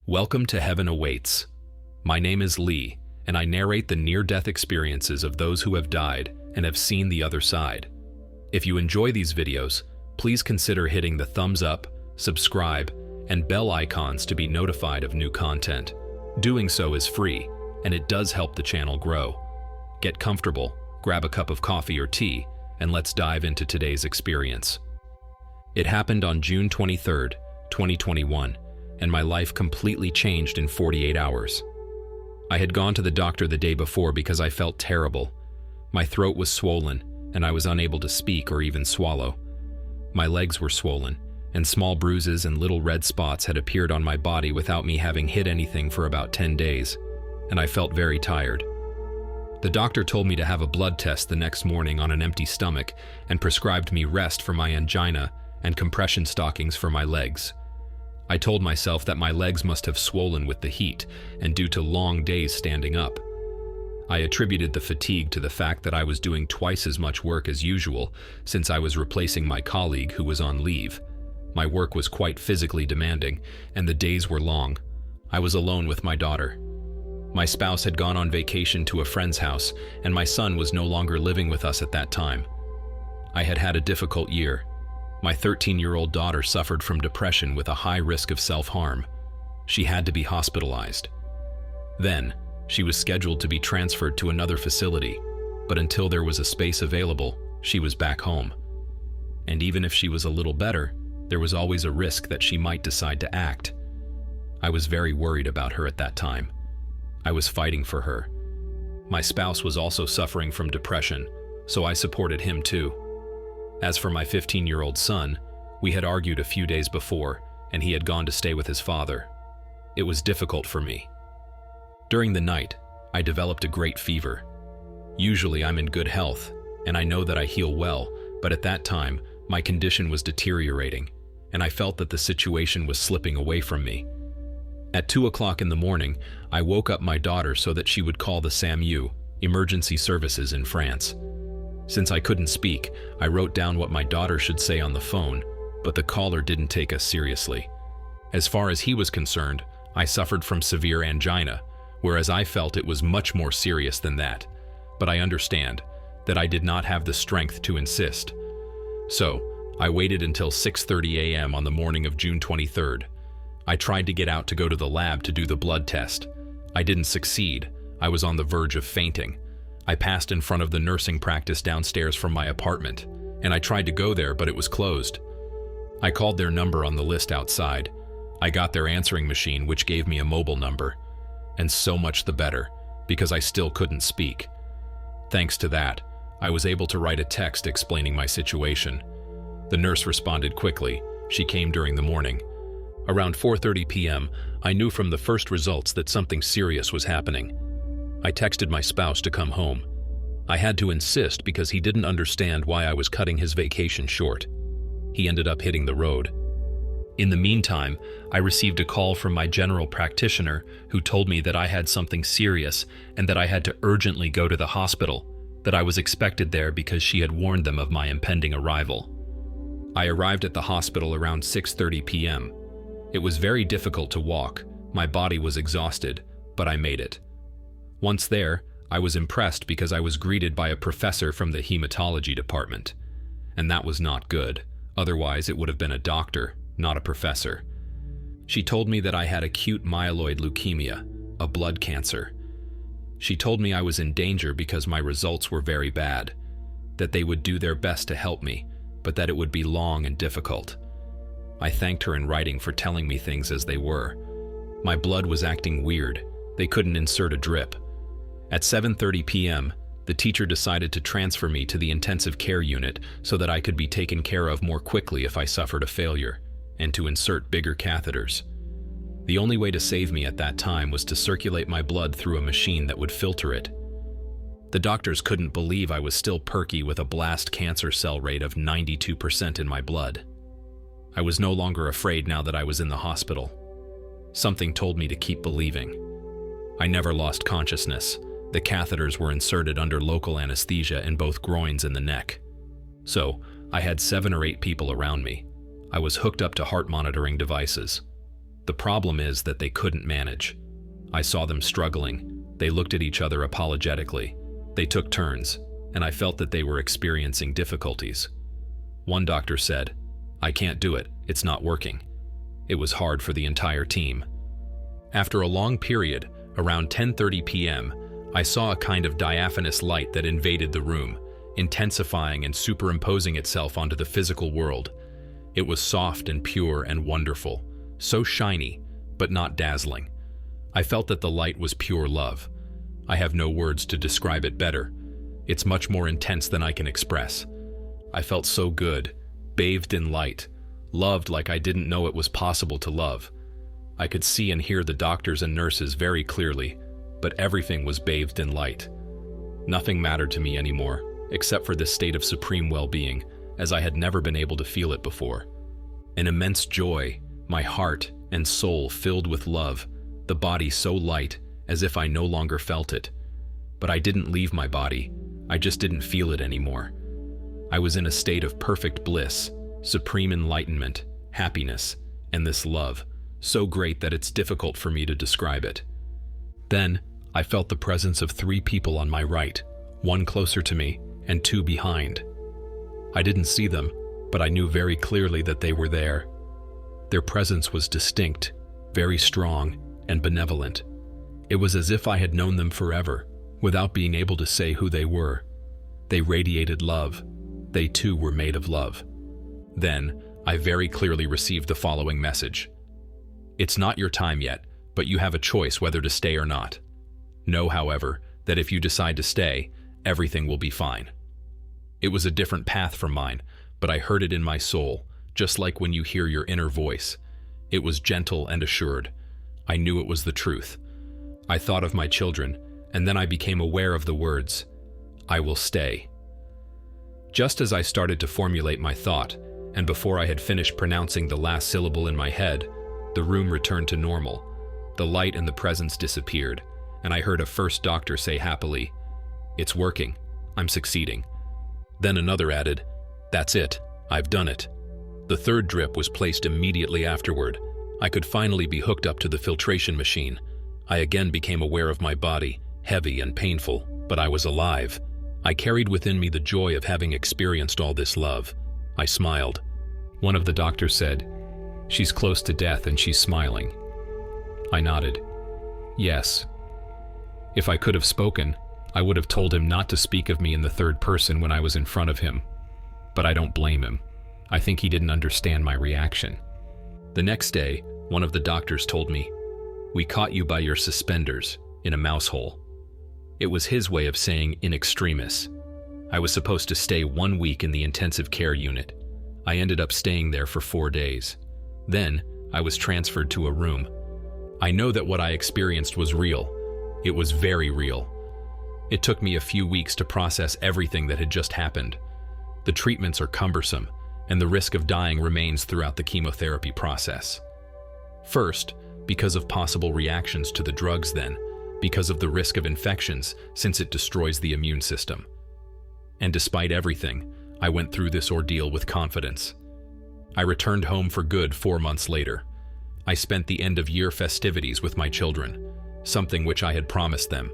Welcome to Heaven Awaits. My name is Leigh, and I narrate the near-death experiences of those who have died and have seen the other side. If you enjoy these videos, please consider hitting the thumbs up, subscribe, and bell icons to be notified of new content. Doing so is free, and it does help the channel grow. Get comfortable, grab a cup of coffee or tea, and let's dive into today's experience. It happened on June 23rd, 2021, and my life completely changed in 48 hours. I had gone to the doctor the day before because I felt terrible. My throat was swollen, and I was unable to speak or even swallow. My legs were swollen, and small bruises and little red spots had appeared on my body without me having hit anything for about 10 days, and I felt very tired. The doctor told me to have a blood test the next morning on an empty stomach and prescribed me rest for my angina and compression stockings for my legs. I told myself that my legs must have swollen with the heat and due to long days standing up. I attributed the fatigue to the fact that I was doing twice as much work as usual since I was replacing my colleague who was on leave. My work was quite physically demanding, and the days were long. I was alone with my daughter. My spouse had gone on vacation to a friend's house, and my son was no longer living with us at that time. I had had a difficult year. My 13-year-old daughter suffered from depression with a high risk of self-harm. She had to be hospitalized. Then, she was scheduled to be transferred to another facility, but until there was a space available, she was back home. And even if she was a little better, there was always a risk that she might decide to act. I was very worried about her at that time. I was fighting for her. My spouse was also suffering from depression, so I supported him too. As for my 15-year-old son, we had argued a few days before, and he had gone to stay with his father. It was difficult for me. During the night, I developed a great fever. Usually I'm in good health, and I know that I heal well, but at that time, my condition was deteriorating, and I felt that the situation was slipping away from me. At 2 o'clock in the morning, I woke up my daughter so that she would call the SAMU, emergency services in France. Since I couldn't speak, I wrote down what my daughter should say on the phone, but the caller didn't take us seriously. As far as he was concerned, I suffered from severe angina, whereas I felt it was much more serious than that. But I understand that I did not have the strength to insist. So, I waited until 6:30 a.m. on the morning of June 23rd. I tried to get out to go to the lab to do the blood test. I didn't succeed. I was on the verge of fainting. I passed in front of the nursing practice downstairs from my apartment, and I tried to go there, but it was closed. I called their number on the list outside. I got their answering machine, which gave me a mobile number. And so much the better, because I still couldn't speak. Thanks to that, I was able to write a text explaining my situation. The nurse responded quickly. She came during the morning. Around 4:30 p.m., I knew from the first results that something serious was happening. I texted my spouse to come home. I had to insist because he didn't understand why I was cutting his vacation short. He ended up hitting the road. In the meantime, I received a call from my general practitioner who told me that I had something serious and that I had to urgently go to the hospital, that I was expected there because she had warned them of my impending arrival. I arrived at the hospital around 6:30 p.m. It was very difficult to walk. My body was exhausted, but I made it. Once there, I was impressed because I was greeted by a professor from the hematology department. And that was not good. Otherwise, it would have been a doctor, not a professor. She told me that I had acute myeloid leukemia, a blood cancer. She told me I was in danger because my results were very bad, that they would do their best to help me, but that it would be long and difficult. I thanked her in writing for telling me things as they were. My blood was acting weird. They couldn't insert a drip. At 7:30 p.m., the teacher decided to transfer me to the intensive care unit so that I could be taken care of more quickly if I suffered a failure, and to insert bigger catheters. The only way to save me at that time was to circulate my blood through a machine that would filter it. The doctors couldn't believe I was still perky with a blast cancer cell rate of 92% in my blood. I was no longer afraid now that I was in the hospital. Something told me to keep believing. I never lost consciousness. The catheters were inserted under local anesthesia in both groins and the neck. So, I had 7 or 8 people around me. I was hooked up to heart monitoring devices. The problem is that they couldn't manage. I saw them struggling. They looked at each other apologetically. They took turns, and I felt that they were experiencing difficulties. One doctor said, "I can't do it, it's not working." It was hard for the entire team. After a long period, around 10:30 p.m., I saw a kind of diaphanous light that invaded the room, intensifying and superimposing itself onto the physical world. It was soft and pure and wonderful, so shiny, but not dazzling. I felt that the light was pure love. I have no words to describe it better. It's much more intense than I can express. I felt so good, bathed in light, loved like I didn't know it was possible to love. I could see and hear the doctors and nurses very clearly, but everything was bathed in light. Nothing mattered to me anymore, except for this state of supreme well-being, as I had never been able to feel it before. An immense joy, my heart and soul filled with love, the body so light, as if I no longer felt it. But I didn't leave my body, I just didn't feel it anymore. I was in a state of perfect bliss, supreme enlightenment, happiness, and this love, so great that it's difficult for me to describe it. Then, I felt the presence of 3 people on my right, 1 closer to me and 2 behind. I didn't see them, but I knew very clearly that they were there. Their presence was distinct, very strong, and benevolent. It was as if I had known them forever, without being able to say who they were. They radiated love. They too were made of love. Then, I very clearly received the following message. "It's not your time yet, but you have a choice whether to stay or not. Know, however, that if you decide to stay, everything will be fine." It was a different path from mine, but I heard it in my soul, just like when you hear your inner voice. It was gentle and assured. I knew it was the truth. I thought of my children, and then I became aware of the words, "I will stay." Just as I started to formulate my thought, and before I had finished pronouncing the last syllable in my head, the room returned to normal. The light and the presence disappeared, and I heard a first doctor say happily, "It's working. I'm succeeding." Then another added, "That's it. I've done it." The third drip was placed immediately afterward. I could finally be hooked up to the filtration machine. I again became aware of my body, heavy and painful, but I was alive. I carried within me the joy of having experienced all this love. I smiled. One of the doctors said, "She's close to death and she's smiling." I nodded. Yes. If I could have spoken, I would have told him not to speak of me in the third person when I was in front of him. But I don't blame him. I think he didn't understand my reaction. The next day, one of the doctors told me, "We caught you by your suspenders in a mouse hole." It was his way of saying in extremis. I was supposed to stay 1 week in the intensive care unit. I ended up staying there for 4 days. Then, I was transferred to a room. I know that what I experienced was real. It was very real. It took me a few weeks to process everything that had just happened. The treatments are cumbersome, and the risk of dying remains throughout the chemotherapy process. First, because of possible reactions to the drugs, then, because of the risk of infections, since it destroys the immune system. And despite everything, I went through this ordeal with confidence. I returned home for good 4 months later. I spent the end-of-year festivities with my children, something which I had promised them.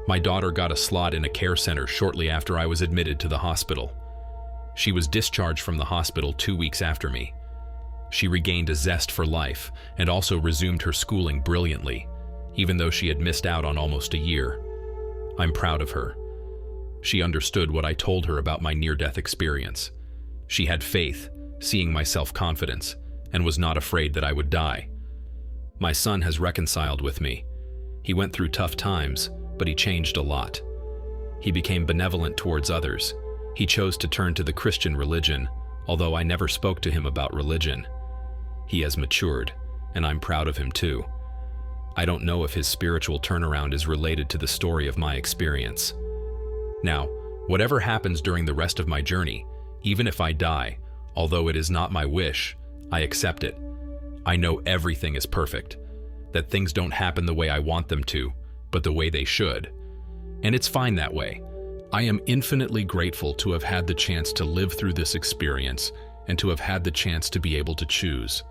My daughter got a slot in a care center shortly after I was admitted to the hospital. She was discharged from the hospital 2 weeks after me. She regained a zest for life and also resumed her schooling brilliantly, even though she had missed out on almost a year. I'm proud of her. She understood what I told her about my near-death experience. She had faith, seeing my self-confidence, and was not afraid that I would die. My son has reconciled with me. He went through tough times, but he changed a lot. He became benevolent towards others. He chose to turn to the Christian religion, although I never spoke to him about religion. He has matured, and I'm proud of him too. I don't know if his spiritual turnaround is related to the story of my experience. Now, whatever happens during the rest of my journey, even if I die, although it is not my wish, I accept it. I know everything is perfect, that things don't happen the way I want them to, but the way they should. And it's fine that way. I am infinitely grateful to have had the chance to live through this experience and to have had the chance to be able to choose.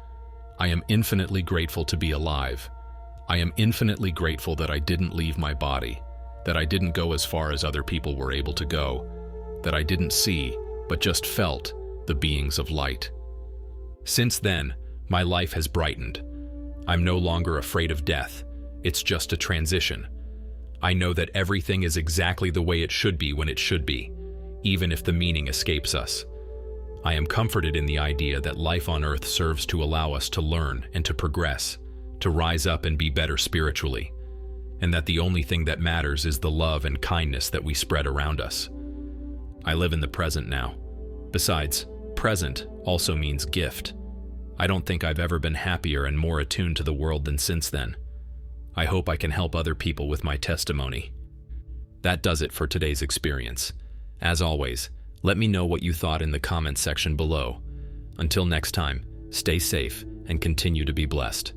I am infinitely grateful to be alive. I am infinitely grateful that I didn't leave my body, that I didn't go as far as other people were able to go, that I didn't see, but just felt, the beings of light. Since then, my life has brightened. I'm no longer afraid of death. It's just a transition. I know that everything is exactly the way it should be when it should be, even if the meaning escapes us. I am comforted in the idea that life on Earth serves to allow us to learn and to progress, to rise up and be better spiritually, and that the only thing that matters is the love and kindness that we spread around us. I live in the present now. Besides, present also means gift. I don't think I've ever been happier and more attuned to the world than since then. I hope I can help other people with my testimony. That does it for today's experience. As always, let me know what you thought in the comments section below. Until next time, stay safe and continue to be blessed.